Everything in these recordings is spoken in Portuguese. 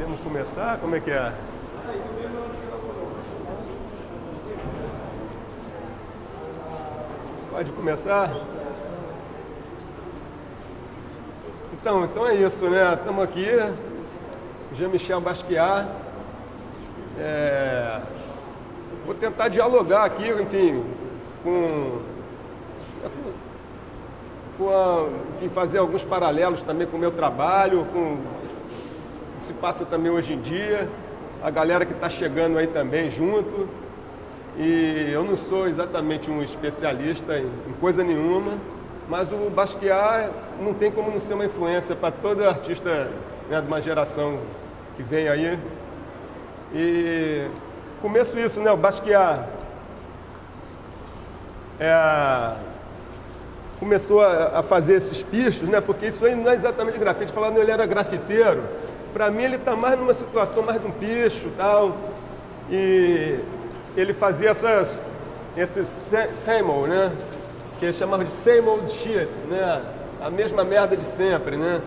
Vamos começar? Como é que é? Pode começar? Então é isso, né? Estamos aqui, Jean-Michel Basquiat. Vou tentar dialogar aqui, enfim, enfim, fazer alguns paralelos também com o meu trabalho, com o que se passa também hoje em dia, a galera que está chegando aí também junto. E eu não sou exatamente um especialista em coisa nenhuma, mas o Basquiat não tem como não ser uma influência para todo artista, né, de uma geração que vem aí. E começo isso, né? O Basquiat começou a fazer esses pichos, né? Porque isso aí não é exatamente grafite. Falando que ele era grafiteiro, para mim ele está mais numa situação mais de um picho e tal. E ele fazia esses same old, né? Que ele chamava de same old shit, né? A mesma merda de sempre, né?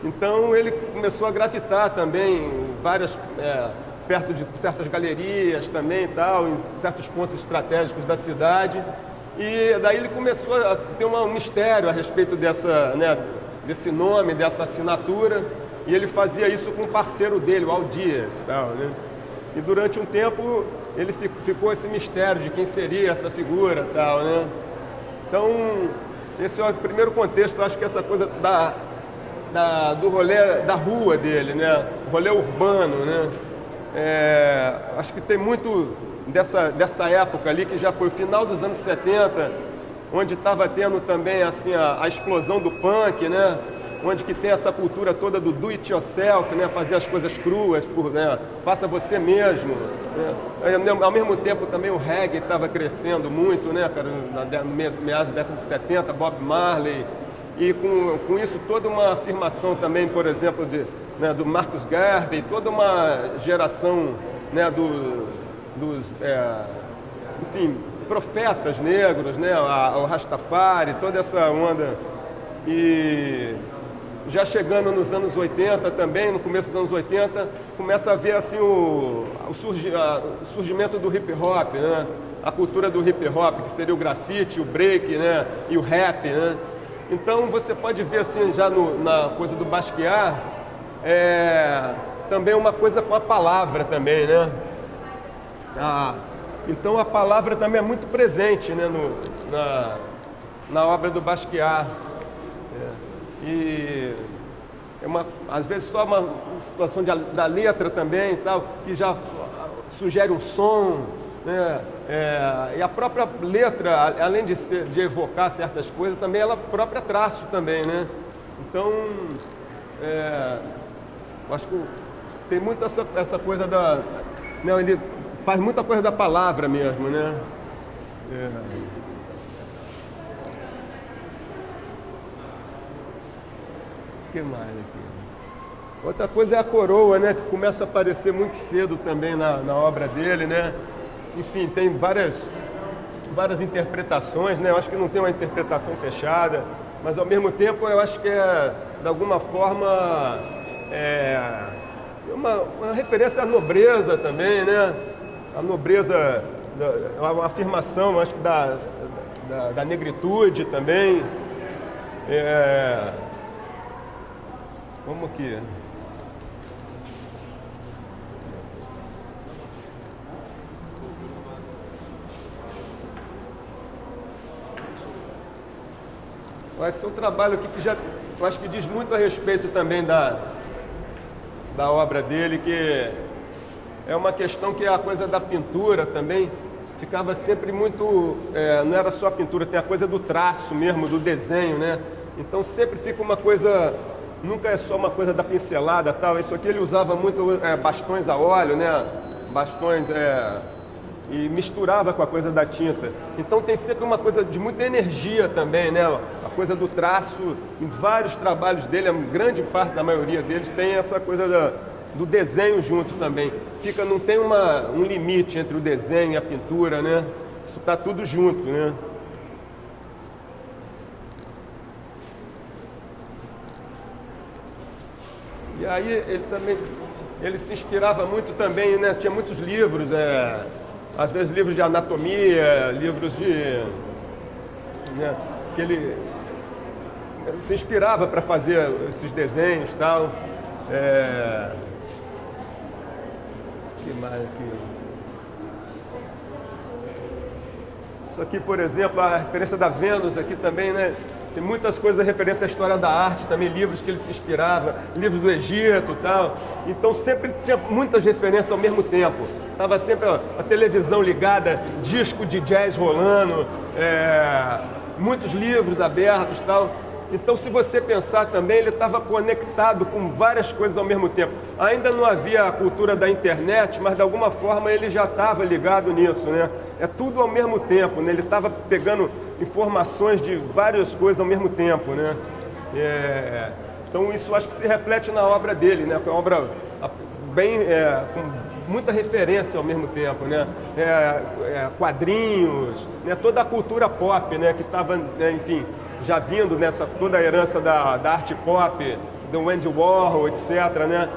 Então ele começou a grafitar também perto de certas galerias também e tal, em certos pontos estratégicos da cidade. E daí ele começou a ter um mistério a respeito desse nome, dessa assinatura. E ele fazia isso com um parceiro dele, o Al Dias, tal, né? E durante um tempo ele ficou esse mistério de quem seria essa figura, tal, né? Então, esse é o primeiro contexto. Acho que essa coisa do rolê da rua dele, né? O rolê urbano, né? Acho que tem muito dessa época ali, que já foi o final dos anos 70, onde estava tendo também assim, a explosão do punk, né? Onde que tem essa cultura toda do do it yourself, né? Fazer as coisas cruas, faça você mesmo, né? Ao mesmo tempo também o reggae estava crescendo muito, né, cara, meados da década de 70, Bob Marley, e com isso toda uma afirmação também, por exemplo, do Marcus Garvey, toda uma geração, né, enfim, profetas negros, né, o Rastafari, toda essa onda. E já chegando nos anos 80 também, no começo dos anos 80, começa a ver assim, o surgimento do hip hop, né? A cultura do hip hop, que seria o grafite, o break, né? E o rap, né? Então você pode ver assim, já na coisa do Basquiat, também uma coisa com a palavra também, né? Então a palavra também é muito presente, né, na obra do Basquiat. E às vezes só uma situação da letra também e tal, que já sugere um som, né? E a própria letra, além de evocar certas coisas, também ela própria traço também, né? Então, acho que tem muito essa coisa né, ele faz muita coisa da palavra mesmo, né? O que mais aqui? Outra coisa é a coroa, né? Que começa a aparecer muito cedo também na obra dele, né? Enfim, tem várias interpretações, né? Eu acho que não tem uma interpretação fechada, mas ao mesmo tempo eu acho que de alguma forma, uma referência à nobreza também, né? A nobreza, uma afirmação, acho que da negritude também. Vamos aqui. Esse é um trabalho aqui que eu acho que diz muito a respeito também da obra dele, que é uma questão que a coisa da pintura também ficava sempre muito... não era só a pintura, tem a coisa do traço mesmo, do desenho, né? Então sempre fica uma coisa... Nunca é só uma coisa da pincelada, tal. Isso aqui ele usava muito bastões a óleo, né? Bastões e misturava com a coisa da tinta. Então tem sempre uma coisa de muita energia também, né? A coisa do traço, em vários trabalhos dele, a grande parte da maioria deles tem essa coisa do desenho junto também. Não tem um limite entre o desenho e a pintura, né? Isso está tudo junto, né? E aí ele também ele se inspirava muito também, né? Tinha muitos livros, às vezes livros de anatomia, livros de... né? Que ele se inspirava para fazer esses desenhos e tal. Que mais aqui? Isso aqui, por exemplo, a referência da Vênus aqui também, né? Tem muitas coisas, referência à história da arte também, livros que ele se inspirava, livros do Egito e tal. Então sempre tinha muitas referências ao mesmo tempo. Estava sempre a televisão ligada, disco de jazz rolando, muitos livros abertos e tal. Então, se você pensar também, ele estava conectado com várias coisas ao mesmo tempo. Ainda não havia a cultura da internet, mas de alguma forma ele já estava ligado nisso, né? É tudo ao mesmo tempo, né? Ele estava pegando informações de várias coisas ao mesmo tempo, né? Então, isso acho que se reflete na obra dele, né? Que é uma obra bem... com muita referência ao mesmo tempo, né? Quadrinhos, né? Toda a cultura pop, né? Que estava, enfim... já vindo nessa toda a herança da arte pop, do Andy Warhol, etc., né?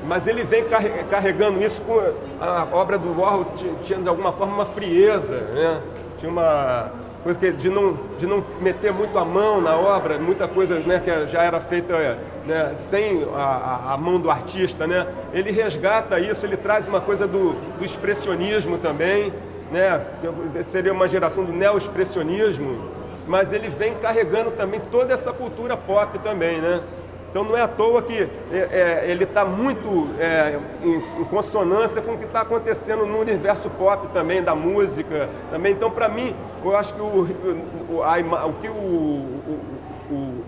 Mas ele vem carregando isso com a obra do Warhol, tinha de alguma forma uma frieza, né? Tinha uma coisa de não meter muito a mão na obra, muita coisa, né, que já era feita, né, sem a mão do artista, né? Ele resgata isso, ele traz uma coisa do expressionismo também, né? Seria uma geração do neo-expressionismo, mas ele vem carregando também toda essa cultura pop também, né? Então não é à toa que ele está muito em consonância com o que está acontecendo no universo pop também, da música também. Então, para mim, eu acho que o que o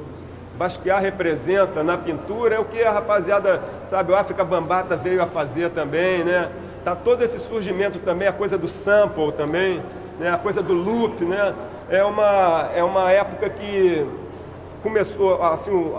Basquiat representa na pintura é o que a rapaziada, sabe, o África Bambata veio a fazer também, né? Tá todo esse surgimento também, a coisa do sample também, né? A coisa do loop, né? É uma época que começou, assim,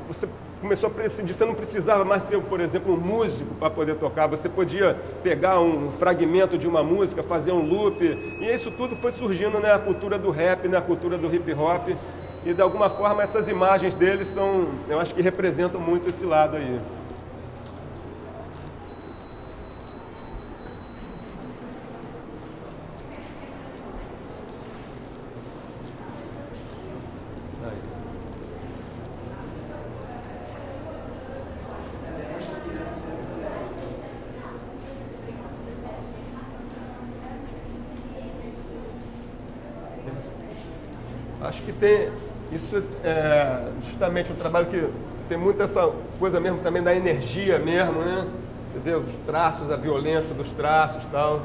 você começou a prescindir, você não precisava mais ser, por exemplo, um músico para poder tocar, você podia pegar um fragmento de uma música, fazer um loop, e isso tudo foi surgindo, né? A cultura do rap, né? A cultura do hip hop, e de alguma forma essas imagens deles são, eu acho que representam muito esse lado aí. Acho que tem, isso é justamente um trabalho que tem muito essa coisa mesmo também da energia mesmo, né? Você vê os traços, a violência dos traços e tal.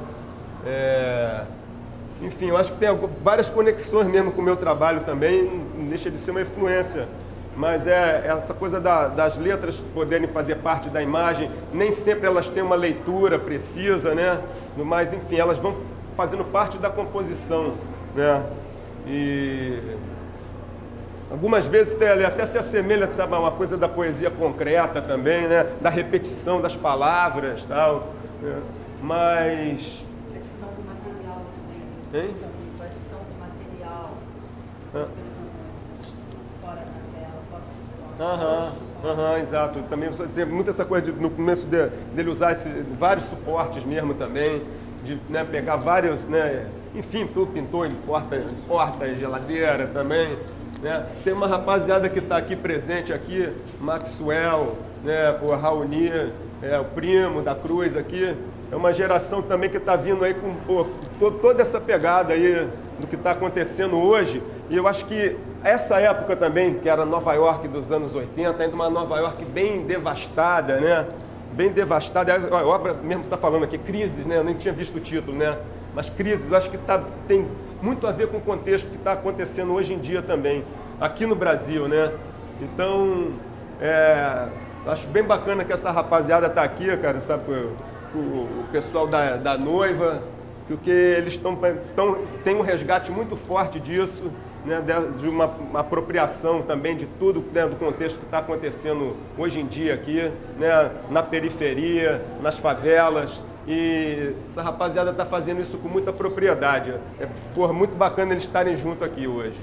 Enfim, eu acho que tem várias conexões mesmo com o meu trabalho também, não deixa de ser uma influência. Mas essa coisa das letras poderem fazer parte da imagem, nem sempre elas têm uma leitura precisa, né? Mas, enfim, elas vão fazendo parte da composição, né? E algumas vezes até se assemelha, sabe, a uma coisa da poesia concreta também, né? Da repetição das palavras e tal, né? Mas... Edição do material também. Edição do material. Você usa fora da tela, fora do suporte. Exato. Também muito essa coisa no começo dele usar vários suportes mesmo também, de, né, pegar vários, né? Enfim, tu pintou em porta, geladeira também, né? Tem uma rapaziada que está aqui presente aqui, Maxwell, né? O Raoni, o primo da Cruz aqui. É uma geração também que está vindo aí com toda essa pegada aí do que está acontecendo hoje. E eu acho que essa época também, que era Nova York dos anos 80, ainda uma Nova York bem devastada, né? Bem devastada. A obra mesmo está falando aqui, Crises, né? Eu nem tinha visto o título, né? Mas Crises, eu acho que tem muito a ver com o contexto que está acontecendo hoje em dia também, aqui no Brasil, né? Então, acho bem bacana que essa rapaziada está aqui, cara, sabe? O pessoal da noiva, porque eles têm um resgate muito forte disso, né, de uma apropriação também de tudo, né, do contexto que está acontecendo hoje em dia aqui, né, na periferia, nas favelas. E essa rapaziada está fazendo isso com muita propriedade. Muito bacana eles estarem junto aqui hoje.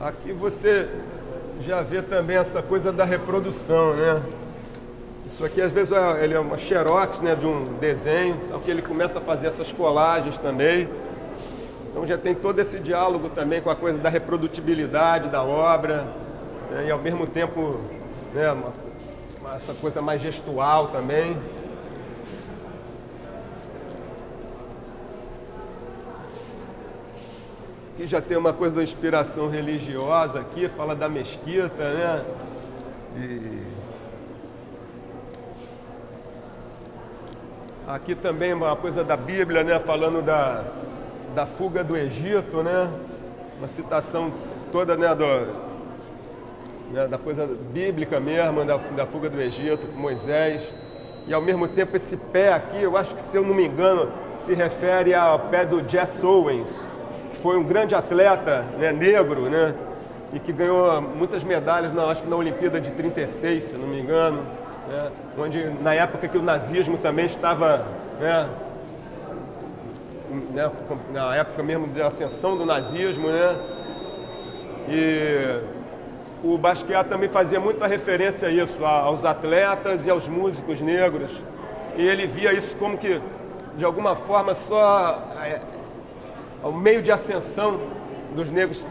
Aqui você já vê também essa coisa da reprodução, né? Isso aqui às vezes ele é uma xerox, né, de um desenho, então que ele começa a fazer essas colagens também. Então já tem todo esse diálogo também com a coisa da reprodutibilidade da obra, né, e ao mesmo tempo, né, essa coisa mais gestual também. Aqui já tem uma coisa da inspiração religiosa aqui, fala da mesquita, né? Aqui também uma coisa da Bíblia, né? Falando da fuga do Egito, né? Uma citação toda, né? Da coisa bíblica mesmo, da fuga do Egito, com Moisés. E ao mesmo tempo esse pé aqui, eu acho que, se eu não me engano, se refere ao pé do Jesse Owens, que foi um grande atleta, né, negro, né? E que ganhou muitas medalhas, acho que na Olimpíada de 36, se não me engano. Né, onde na época que o nazismo também estava, né, na época mesmo de ascensão do nazismo, né, e o Basquiat também fazia muita referência a isso, aos atletas e aos músicos negros, e ele via isso como que, de alguma forma, só ao meio de ascensão dos negros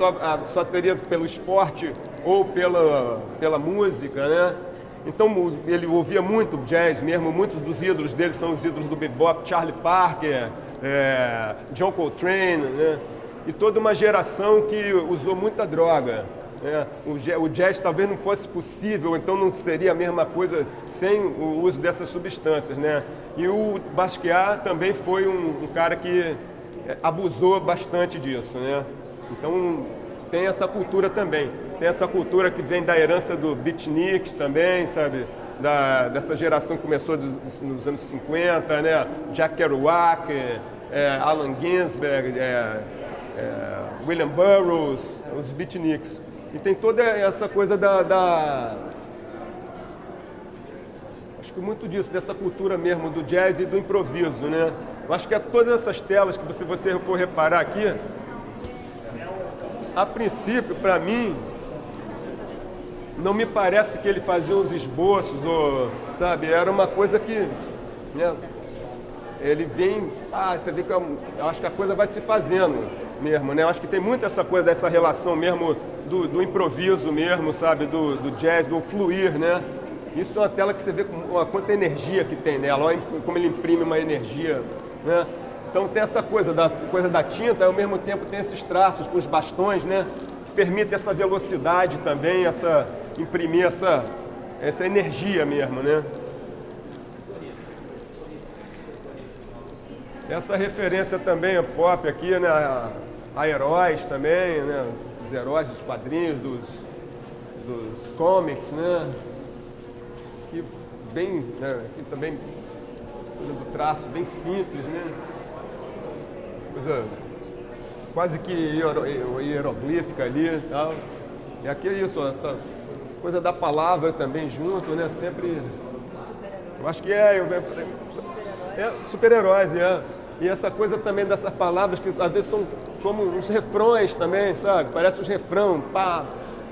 só teria pelo esporte ou pela música, né? Então ele ouvia muito jazz mesmo, muitos dos ídolos dele são os ídolos do bebop, Charlie Parker, John Coltrane, né? E toda uma geração que usou muita droga, né? O jazz talvez não fosse possível, então não seria a mesma coisa sem o uso dessas substâncias, né? E o Basquiat também foi um cara que abusou bastante disso, né? Então tem essa cultura também. Tem essa cultura que vem da herança do beatniks também, sabe? Dessa geração que começou nos anos 50, né? Jack Kerouac, Allen Ginsberg, William Burroughs, os beatniks. E tem toda essa coisa acho que muito disso, dessa cultura mesmo do jazz e do improviso, né? Eu acho que todas essas telas que se você for reparar aqui, a princípio, para mim, não me parece que ele fazia uns esboços, ou, sabe, era uma coisa que, né, ele vem, você vê que eu acho que a coisa vai se fazendo mesmo, né? Eu acho que tem muito essa coisa, dessa relação mesmo do improviso mesmo, sabe, do jazz, do fluir, né? Isso é uma tela que você vê quanta energia que tem nela, olha como ele imprime uma energia, né? Então tem essa coisa da tinta, e ao mesmo tempo tem esses traços com os bastões, né? Que permitem essa velocidade também, imprimir essa energia mesmo, né? Essa referência também é pop aqui, né? A heróis também, né? Os heróis dos quadrinhos, dos comics, né? Que bem, né? Aqui também coisa do traço bem simples, né? Coisa quase que hieroglífica ali e tal. E aqui é isso, essa coisa da palavra também junto, né? Sempre. Eu acho que super-heróis, E essa coisa também dessas palavras que às vezes são como uns refrões também, sabe? Parece uns refrão, pá.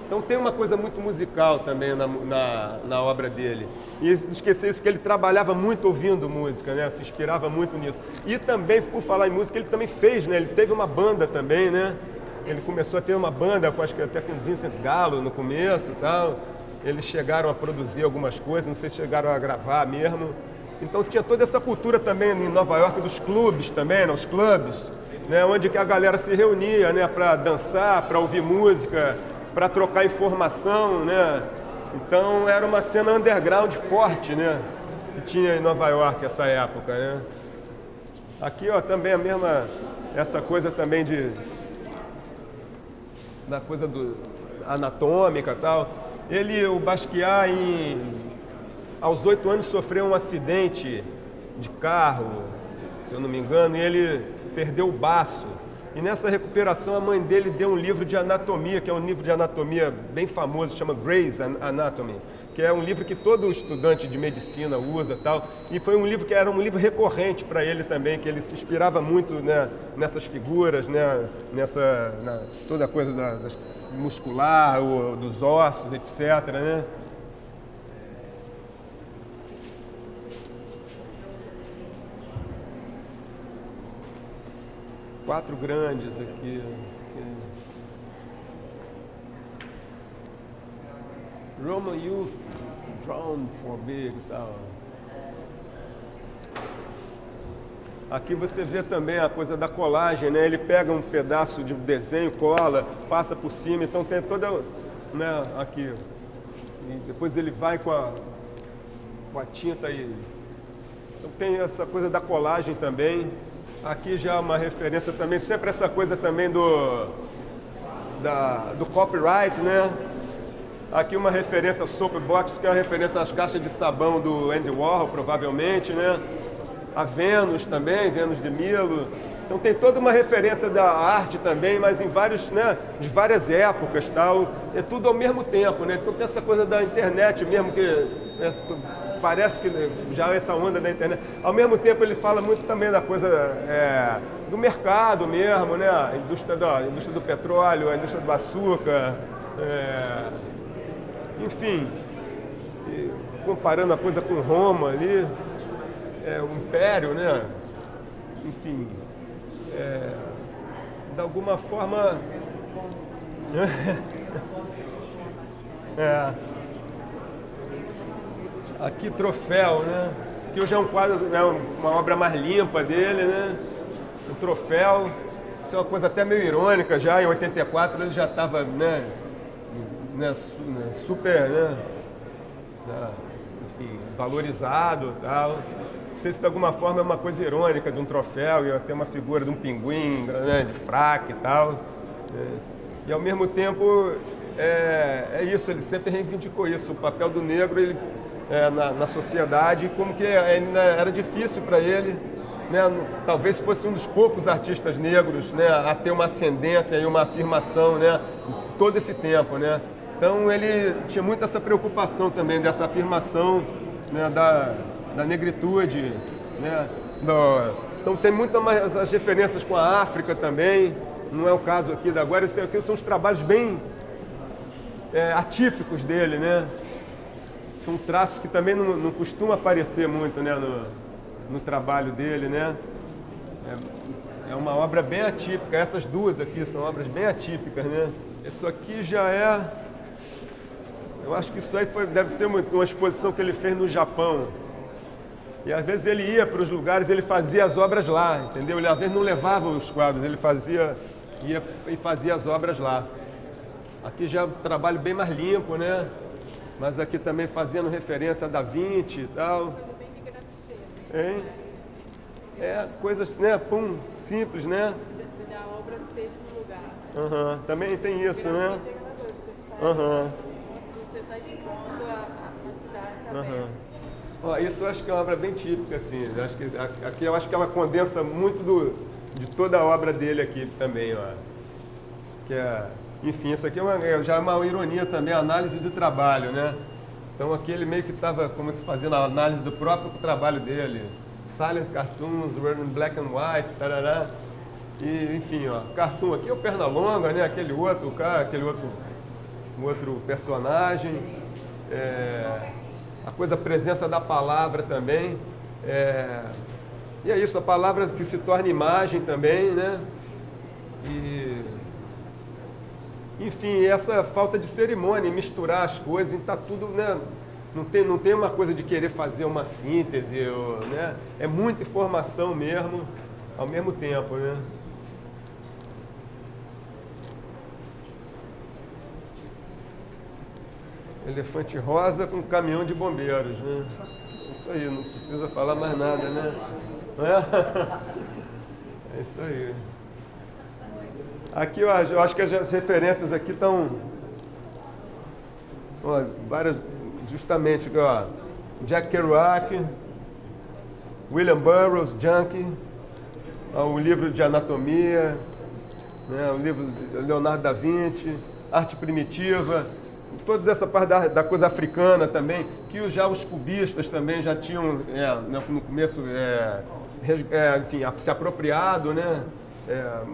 Então tem uma coisa muito musical também na obra dele. E não esquecer isso, que ele trabalhava muito ouvindo música, né? Se inspirava muito nisso. E também, por falar em música, ele também fez, né? Ele teve uma banda também, né? Ele começou a ter uma banda, acho que até com Vincent Gallo no começo e tal. Eles chegaram a produzir algumas coisas, não sei se chegaram a gravar mesmo. Então tinha toda essa cultura também em Nova York dos clubes também, né? Os clubes, né? Onde que a galera se reunia, né? Para dançar, para ouvir música, para trocar informação, né? Então era uma cena underground forte, né? Que tinha em Nova York essa época, né? Aqui, ó, também a mesma, essa coisa também da coisa anatômica e tal. O Basquiat, aos 8 anos, sofreu um acidente de carro, se eu não me engano, e ele perdeu o baço. E nessa recuperação a mãe dele deu um livro de anatomia, que é um livro de anatomia bem famoso, chama Gray's Anatomy. que é um livro que todo estudante de medicina usa, tal, e foi um livro que era um livro recorrente para ele também, que ele se inspirava muito, né, nessas figuras, né, toda a coisa muscular, dos ossos, etc., né? Quatro grandes aqui. Roman Youth Drawn for Big e tal. Aqui você vê também a coisa da colagem, né? Ele pega um pedaço de desenho, cola, passa por cima, então tem toda, né, aqui. E depois ele vai com a tinta aí. Então tem essa coisa da colagem também. Aqui já uma referência também, sempre essa coisa também do copyright, né? Aqui uma referência ao Soapbox, que é uma referência às caixas de sabão do Andy Warhol, provavelmente, né? A Vênus também, Vênus de Milo. Então tem toda uma referência da arte também, mas em vários, né, de várias épocas, tal. É tudo ao mesmo tempo, né? Então tem essa coisa da internet mesmo, que parece que já essa onda da internet. Ao mesmo tempo ele fala muito também da coisa do mercado mesmo, né? A indústria do petróleo, a indústria do açúcar, enfim, comparando a coisa com Roma ali, o Império, né? Enfim, de alguma forma... Aqui troféu, né? Que hoje é um quadro, uma obra mais limpa dele, né? Um troféu. Isso é uma coisa até meio irônica já. Em 84 ele já estava, né, super, né? Enfim, valorizado e tal. Não sei se de alguma forma é uma coisa irônica de um troféu e até uma figura de um pinguim, né, de fraque e tal. E ao mesmo tempo é isso, ele sempre reivindicou isso, o papel do negro ele, na sociedade, como que ainda era difícil para ele, né, talvez fosse um dos poucos artistas negros, né, a ter uma ascendência e uma afirmação, né, todo esse tempo, né. Então ele tinha muito essa preocupação também dessa afirmação, né, da negritude, né. Então tem muitas mais as referências com a África também, não é o caso aqui da agora, isso aqui são os trabalhos bem atípicos dele, né. São traços que também não costumam aparecer muito, né, no trabalho dele, né. É uma obra bem atípica, essas duas aqui são obras bem atípicas, né. Isso aqui já eu acho que isso aí deve ser uma exposição que ele fez no Japão. E às vezes ele ia para os lugares, ele fazia as obras lá, entendeu? Ele às vezes não levava os quadros, ele ia e fazia as obras lá. Aqui já é um trabalho bem mais limpo, né? Mas aqui também fazendo referência a Da Vinci e tal. Hein? Coisas, né? Simples, né? Da obra ser no lugar. Também tem isso, né? Você está expondo a cidade também. Isso eu acho que é uma obra bem típica, assim. Aqui eu acho que ela condensa muito de toda a obra dele aqui também, ó. Enfim, isso aqui já é uma ironia também, a análise do trabalho, né? Então aqui ele meio que estava como se fazendo a análise do próprio trabalho dele. Silent cartoons, were in black and white, tarará. E, enfim, ó, cartoon aqui é o Pernalonga, né? Aquele outro cara, um outro personagem. A coisa, a presença da palavra também. E é isso, a palavra que se torna imagem também, né? Enfim, essa falta de cerimônia, misturar as coisas, está tudo, né? Não tem uma coisa de querer fazer uma síntese, né? É muita informação mesmo, ao mesmo tempo, né? Elefante rosa com caminhão de bombeiros, né? Isso aí, não precisa falar mais nada, né? É isso aí. Aqui eu acho que as referências aqui estão várias, justamente, ó, Jack Kerouac, William Burroughs, Junkie, o livro de anatomia, né, o livro de Leonardo da Vinci, Arte Primitiva, toda essa parte da coisa africana também, que já os cubistas também já tinham, no começo, enfim, se apropriado, né?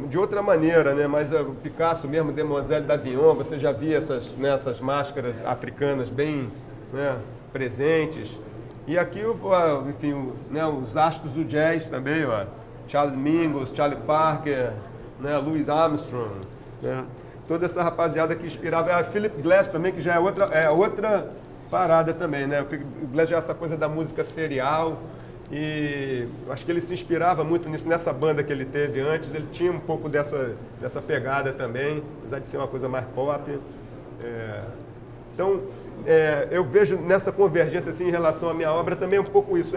De outra maneira, né? Mas o Picasso mesmo, Demoiselle d'Avignon, você já via essas máscaras africanas bem, né, presentes. E aqui, enfim, né, os astros do jazz também, ó, Charles Mingus, Charlie Parker, né, Louis Armstrong, né? Toda essa rapaziada que inspirava, a Philip Glass também, que já é outra parada também, né? O Philip Glass já é essa coisa da música serial, e acho que ele se inspirava muito nisso, nessa banda que ele teve antes, ele tinha um pouco dessa pegada também, apesar de ser uma coisa mais pop. Então, eu vejo nessa convergência assim, em relação à minha obra também um pouco isso,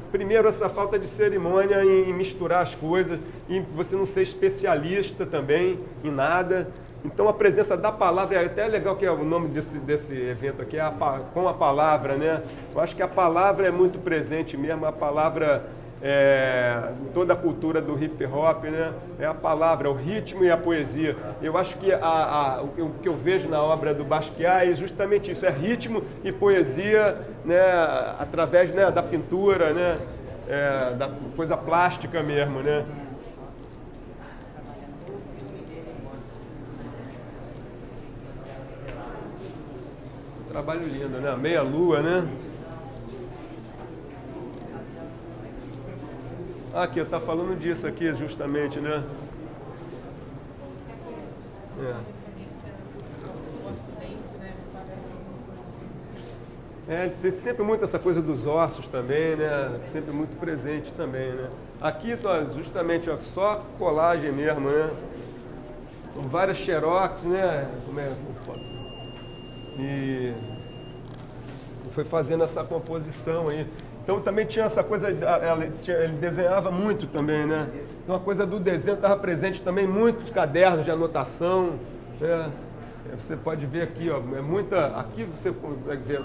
primeiro, essa falta de cerimônia em misturar as coisas, e você não ser especialista também em nada. Então, a presença da palavra, é até legal que é o nome desse evento aqui, com a palavra, né? Eu acho que a palavra é muito presente mesmo, a palavra, toda a cultura do hip hop, né? É a palavra, o ritmo e a poesia. Eu acho que o que eu vejo na obra do Basquiat é justamente isso, é ritmo e poesia, né? Através, né, da pintura, né? Da coisa plástica mesmo, né? Esse trabalho lindo, né? Meia lua, né? Aqui, tá falando disso aqui, justamente, né? Tem sempre muito essa coisa dos ossos também, né? Sempre muito presente também, né? Aqui, justamente, ó, só colagem mesmo, né? São várias xerox, né? E foi fazendo essa composição aí. Então também tinha essa coisa, ele desenhava muito também, né? Então a coisa do desenho estava presente também, muitos cadernos de anotação, né? Você pode ver aqui, ó, aqui você consegue ver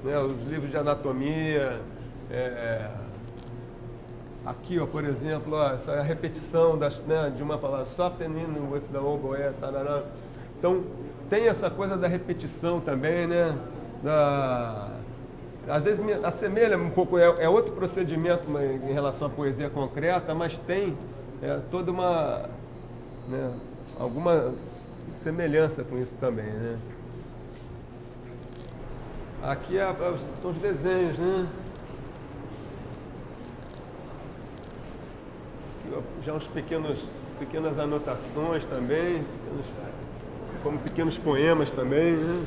né, os livros de anatomia, aqui, ó, por exemplo, ó, essa repetição né, de uma palavra, softening with the oboe, tarará. Então tem essa coisa da repetição também, né? Às vezes me assemelha um pouco, é outro procedimento em relação à poesia concreta, mas tem toda alguma semelhança com isso também, né? Aqui são os desenhos, né? Aqui, ó, já uns pequenas anotações também, como pequenos poemas também, né?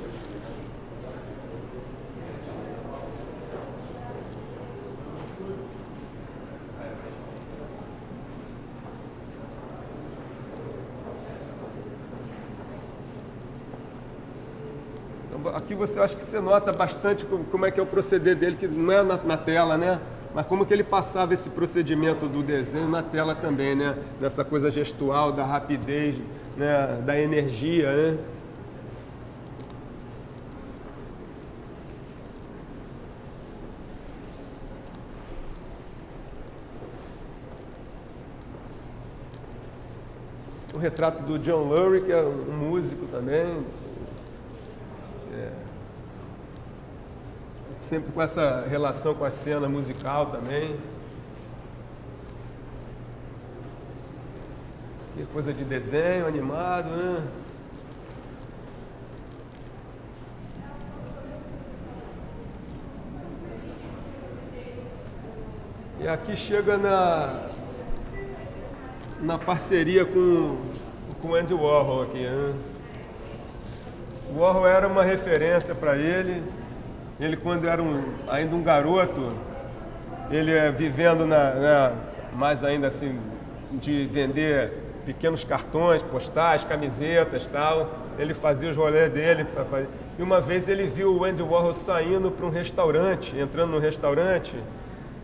Aqui você acha que você nota bastante como é que é o proceder dele, que não é na tela, né? Mas como que ele passava esse procedimento do desenho na tela também, né? Dessa coisa gestual, da rapidez, né? Da energia, né? O retrato do John Lurie, que é um músico também. Sempre com essa relação com a cena musical também. Que coisa de desenho animado, né? E aqui chega na parceria com Andy Warhol aqui, né? O Warhol era uma referência para ele. Ele, quando era ainda um garoto, ele vivendo mais ainda assim, de vender pequenos cartões, postais, camisetas e tal, ele fazia os rolês dele. E uma vez ele viu o Andy Warhol saindo para um restaurante, entrando no restaurante,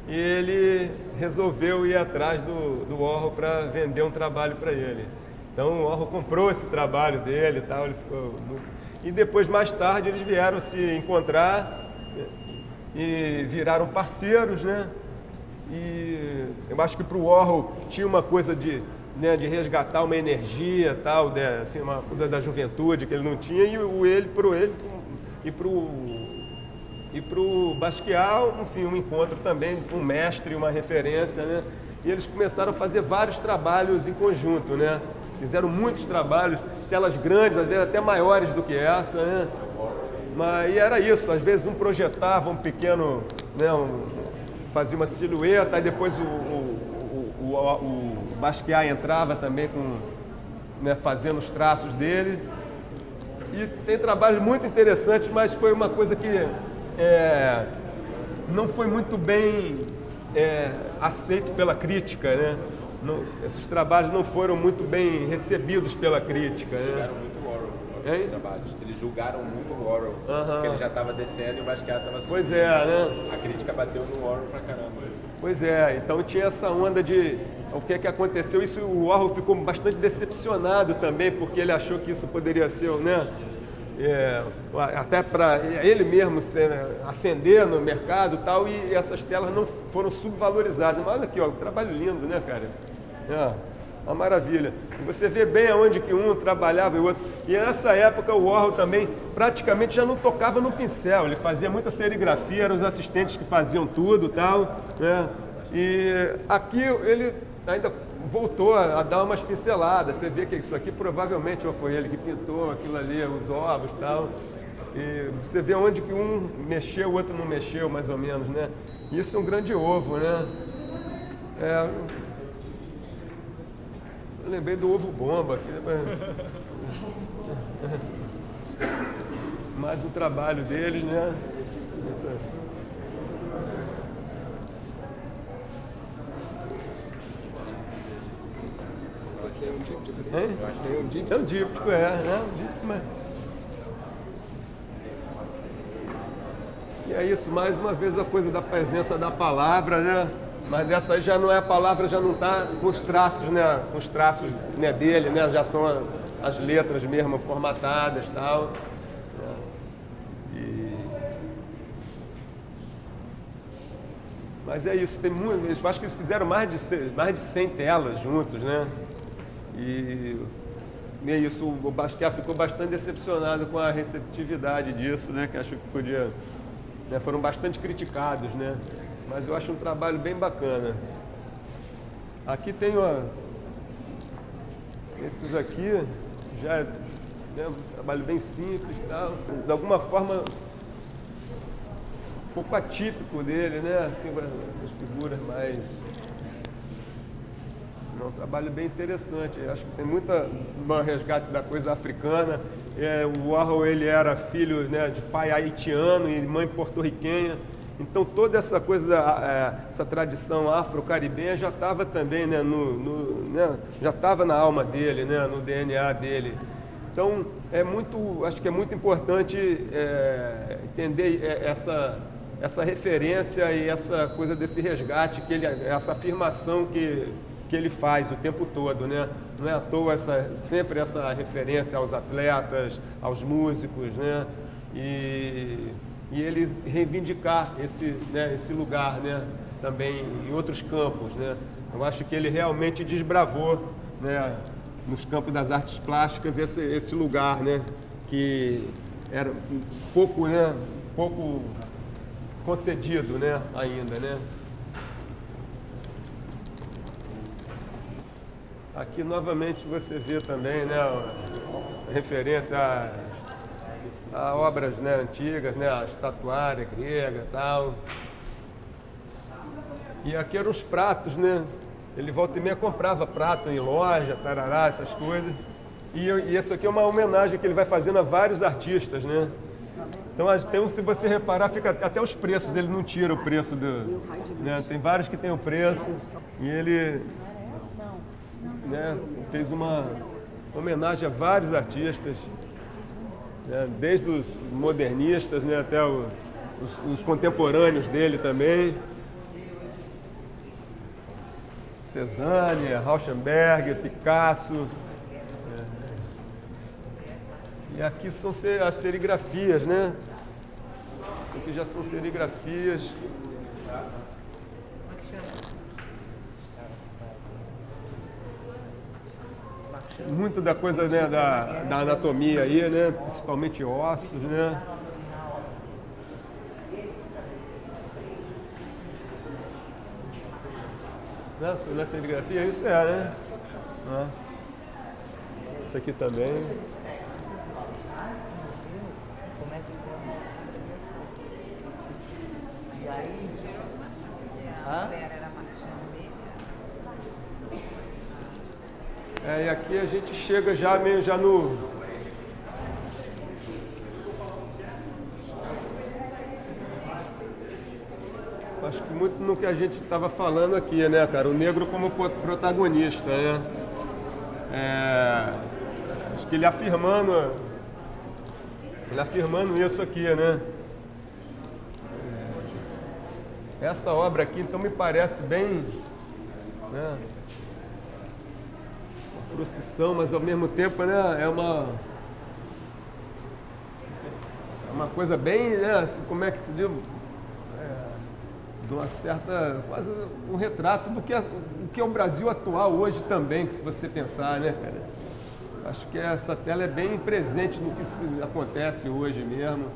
e ele resolveu ir atrás do Warhol para vender um trabalho para ele. Então o Warhol comprou esse trabalho dele e tal, ele ficou muito... E depois, mais tarde, eles vieram se encontrar e viraram parceiros, né? E eu acho que para o Warhol tinha uma coisa né, de resgatar uma energia tal, né, assim, uma coisa da juventude que ele não tinha, e para o Basquiat, enfim, um encontro também com um mestre, uma referência, né? E eles começaram a fazer vários trabalhos em conjunto, né? Fizeram muitos trabalhos, telas grandes, às vezes até maiores do que essa, né? E era isso, às vezes um projetava um pequeno, né, fazia uma silhueta, aí depois o Basquiat entrava também com, né, fazendo os traços deles. E tem trabalhos muito interessantes, mas foi uma coisa que não foi muito bem aceito pela crítica, né? Esses trabalhos não foram muito bem recebidos pela crítica, né? Julgaram muito o Warhol, os trabalhos. Eles julgaram muito o Warhol, porque ele já estava descendo e o Basquiat estava subindo. Pois é, né? A crítica bateu no Warhol pra caramba. Pois é, então tinha essa onda de o que aconteceu. Isso, o Warhol ficou bastante decepcionado também, porque ele achou que isso poderia ser, né? Até para ele mesmo ascender no mercado e tal, e essas telas não foram subvalorizadas. Mas olha aqui, ó, um trabalho lindo, né, cara? Uma maravilha. E você vê bem aonde que um trabalhava e o outro. E nessa época o Warhol também praticamente já não tocava no pincel, ele fazia muita serigrafia, eram os assistentes que faziam tudo e tal, né? E aqui ele ainda voltou a dar umas pinceladas. Você vê que isso aqui provavelmente foi ele que pintou aquilo ali, os ovos e tal. E você vê onde que um mexeu, o outro não mexeu, mais ou menos, né? Isso é um grande ovo, né? Eu lembrei do ovo bomba aqui. Mais um trabalho deles, né? Eu acho que é um díptico. É um díptico, né? Um díptico, mas... E é isso, mais uma vez a coisa da presença da palavra, né? Mas dessa aí já não é a palavra, já não está com os traços, né? Com os traços, né, dele, né? Já são as letras mesmo formatadas e tal. Mas é isso, tem muito. Eu acho que eles fizeram mais de 100 telas juntos, né? E é isso, o Basquiat ficou bastante decepcionado com a receptividade disso, né? Que acho que podia... Né, foram bastante criticados, né? Mas eu acho um trabalho bem bacana. Aqui tem esses aqui, já é um trabalho bem simples e tal. De alguma forma, um pouco atípico dele, né? Assim, essas figuras mais... É um trabalho bem interessante. Eu acho que tem um resgate da coisa africana. O Warhol, ele era filho, né, de pai haitiano e mãe porto-riquenha. Então toda essa coisa essa tradição afro-caribenha já estava também, né, já estava na alma dele, né, no DNA dele. Então acho que é muito importante entender essa referência e essa coisa desse resgate, essa afirmação que ele faz o tempo todo, né? Não é à toa sempre essa referência aos atletas, aos músicos, né? E ele reivindicar esse lugar, né? Também em outros campos, né? Eu acho que ele realmente desbravou, né? Nos campos das artes plásticas esse lugar, né? Que era pouco concedido, né? Ainda, né? Aqui novamente você vê também, né, referência a obras, né, antigas, né, a estatuária grega e tal. E aqui eram os pratos, né? Ele volta e meia comprava prato em loja, tarará, essas coisas. E isso aqui é uma homenagem que ele vai fazendo a vários artistas, né? Então, se você reparar, fica até os preços, ele não tira o preço né? Tem vários que tem o preço e ele... Né, fez uma homenagem a vários artistas, né, desde os modernistas, né, até os contemporâneos dele também. Cézanne, Rauschenberg, Picasso. E aqui são as serigrafias, né? Isso aqui já são serigrafias. muito da coisa, né, da anatomia aí, né? Principalmente ossos, né? Na serigrafia isso né? Isso aqui também. E aí, a mulher era e aqui a gente chega já meio no... Acho que muito no que a gente estava falando aqui, né, cara? O negro como protagonista, né? Acho que ele afirmando isso aqui, né? Essa obra aqui, então, me parece bem, né? Uma procissão, mas ao mesmo tempo, né? É uma coisa bem, né? Assim, como é que se diz? De uma certa, quase um retrato do que é o Brasil atual hoje também, que se você pensar, né, cara? Acho que essa tela é bem presente no que acontece hoje mesmo,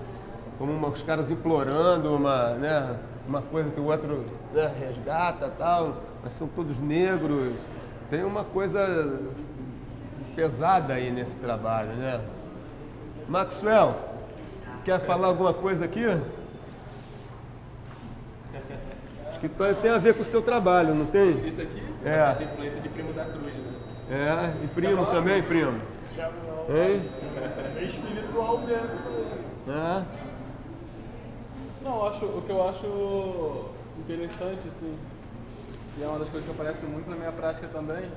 como os caras implorando uma coisa que o outro, né, resgata e tal, mas são todos negros. Tem uma coisa pesada aí nesse trabalho, né? Maxwell, quer falar alguma coisa aqui? Que tem a ver com o seu trabalho, não tem? Isso aqui é influência de Primo da Cruz, né? E Primo também, Primo? Já não. Hein? É espiritual mesmo isso aí. Não, o que eu acho interessante, assim, e é uma das coisas que aparece muito na minha prática também,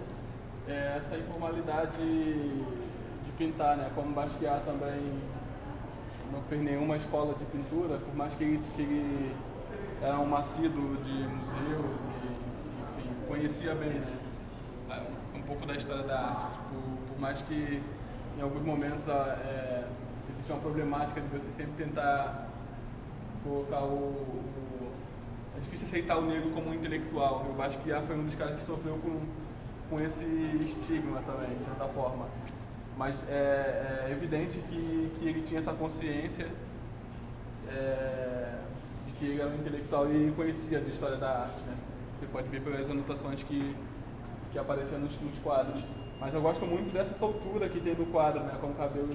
é essa informalidade de pintar, né? Como Basquiat também não fez nenhuma escola de pintura, por mais que ele era um assíduo de museus e, enfim, conhecia bem, né? Um pouco da história da arte. Tipo, por mais que em alguns momentos existe uma problemática de você sempre tentar colocar é difícil aceitar o negro como um intelectual. O Basquiat foi um dos caras que sofreu com esse estigma também, de certa forma. Mas é evidente que ele tinha essa consciência de que ele era um intelectual e conhecia da história da arte, né? Você pode ver pelas anotações que apareciam nos quadros. Mas eu gosto muito dessa soltura que tem do quadro, né? Como o Cabelo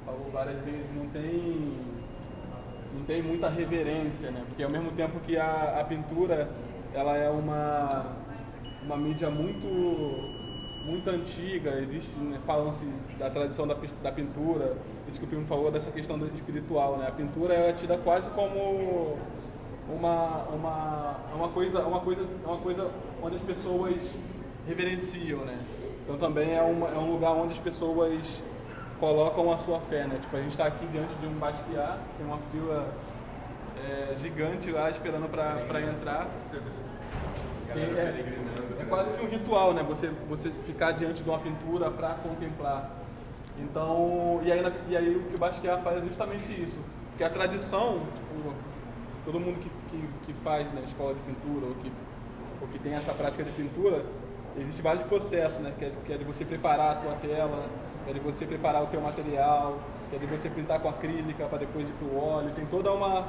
falou várias vezes, não tem muita reverência, né? Porque ao mesmo tempo que a pintura ela é uma mídia muito antiga, existe, né, falam-se da tradição da pintura, isso que o Primo falou dessa questão do espiritual, né? A pintura é tida quase como uma coisa onde as pessoas reverenciam, né? Então também é um lugar onde as pessoas colocam a sua fé, né? Tipo, a gente está aqui diante de um Basquiat, tem uma fila gigante lá esperando para entrar. É quase que um ritual, né? Você ficar diante de uma pintura para contemplar. Então, e aí o que o Basquiat faz é justamente isso. Porque a tradição, tipo, todo mundo que faz, né, escola de pintura ou que tem essa prática de pintura, existem vários processos, né? Que é de você preparar a tua tela, que é de você preparar o teu material, que é de você pintar com acrílica para depois ir para o óleo. Tem toda uma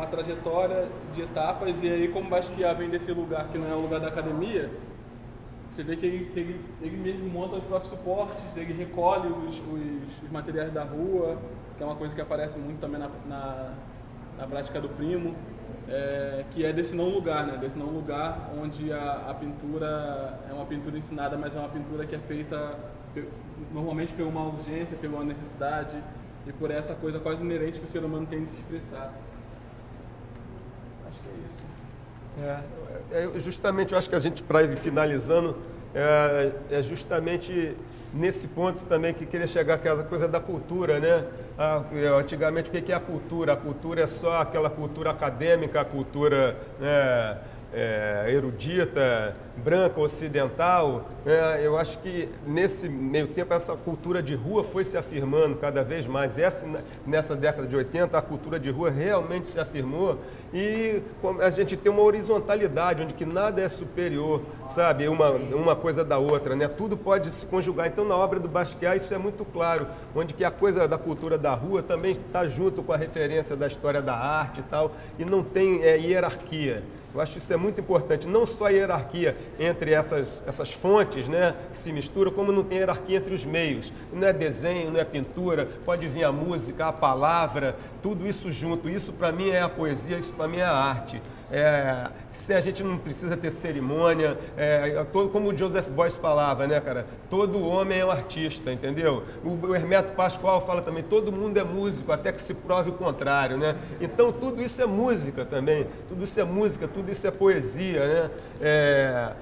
trajetória de etapas, e aí como Basquiat vem desse lugar que não é o lugar da academia, você vê que ele mesmo monta os próprios suportes, ele recolhe os materiais da rua, que é uma coisa que aparece muito também na prática do Primo, que é desse não lugar, né? Desse não lugar onde a pintura é uma pintura ensinada, mas é uma pintura que é feita normalmente por uma urgência, por uma necessidade e por essa coisa quase inerente que o ser humano tem de se expressar. Acho que é isso. Justamente, eu acho que a gente, para ir finalizando, é justamente nesse ponto também que queria chegar, aquela coisa da cultura, né? Antigamente, o que é a cultura? A cultura é só aquela cultura acadêmica, a cultura erudita, branca, ocidental, eu acho que nesse meio tempo essa cultura de rua foi se afirmando cada vez mais. Nessa década de 80 a cultura de rua realmente se afirmou e a gente tem uma horizontalidade onde que nada é superior, sabe, uma coisa da outra, né? Tudo pode se conjugar. Então na obra do Basquiat isso é muito claro, onde que a coisa da cultura da rua também está junto com a referência da história da arte e tal, e não tem hierarquia. Eu acho isso é muito importante, não só a hierarquia entre essas fontes, né, que se misturam, como não tem hierarquia entre os meios. Não é desenho, não é pintura, pode vir a música, a palavra, tudo isso junto. Isso para mim é a poesia, isso para mim é a arte. Se a gente não precisa ter cerimônia, como o Joseph Beuys falava, né, cara? Todo homem é um artista, entendeu? O Hermeto Pascoal fala também, todo mundo é músico, até que se prove o contrário, né? Então tudo isso é música também, tudo isso é música, tudo isso é poesia, né?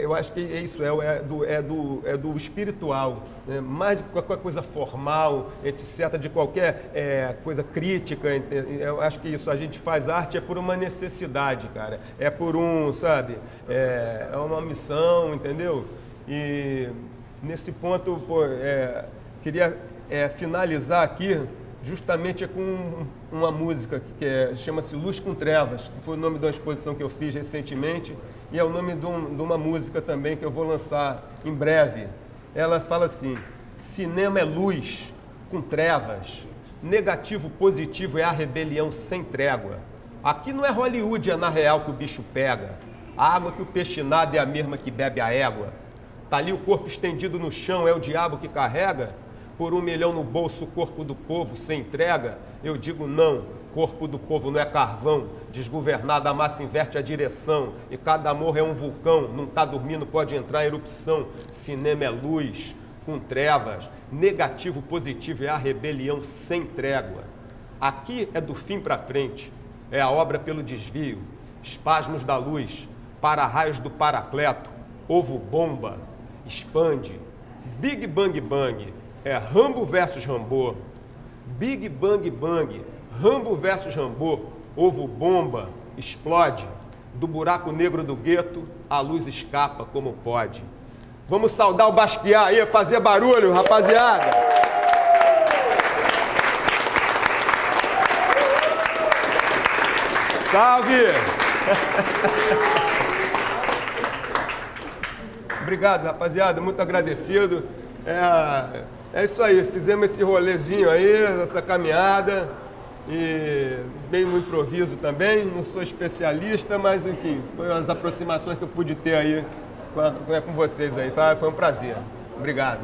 Eu acho que é isso, é do espiritual, né? Mais de qualquer coisa formal, etc., de qualquer coisa crítica. Eu acho que isso, a gente faz arte por uma necessidade, cara. É por sabe, é uma missão, entendeu? E nesse ponto, queria finalizar aqui justamente com uma música que chama-se Luz com Trevas, que foi o nome de uma exposição que eu fiz recentemente, e é o nome de uma música também que eu vou lançar em breve. Ela fala assim: cinema é luz com trevas, negativo positivo é a rebelião sem trégua. Aqui não é Hollywood, é na real que o bicho pega. A água que o peixe nada é a mesma que bebe a égua. Tá ali o corpo estendido no chão, é o diabo que carrega? Por 1 milhão no bolso, o corpo do povo se entrega? Eu digo não, corpo do povo não é carvão. Desgovernada a massa inverte a direção, e cada morro é um vulcão, não tá dormindo, pode entrar em erupção. Cinema é luz com trevas, negativo positivo é a rebelião sem trégua. Aqui é do fim para frente, é a obra pelo desvio, espasmos da luz, para-raios do paracleto, ovo bomba, expande, Big Bang Bang, é Rambo versus Rambo, Big Bang Bang, Rambo versus Rambo, ovo bomba, explode, do buraco negro do gueto, a luz escapa como pode. Vamos saudar o Basquiat aí, fazer barulho, rapaziada! Salve! Obrigado, rapaziada, muito agradecido. É isso aí, fizemos esse rolezinho aí, essa caminhada, e meio no improviso também, não sou especialista, mas enfim, foi as aproximações que eu pude ter aí com vocês aí, foi um prazer. Obrigado.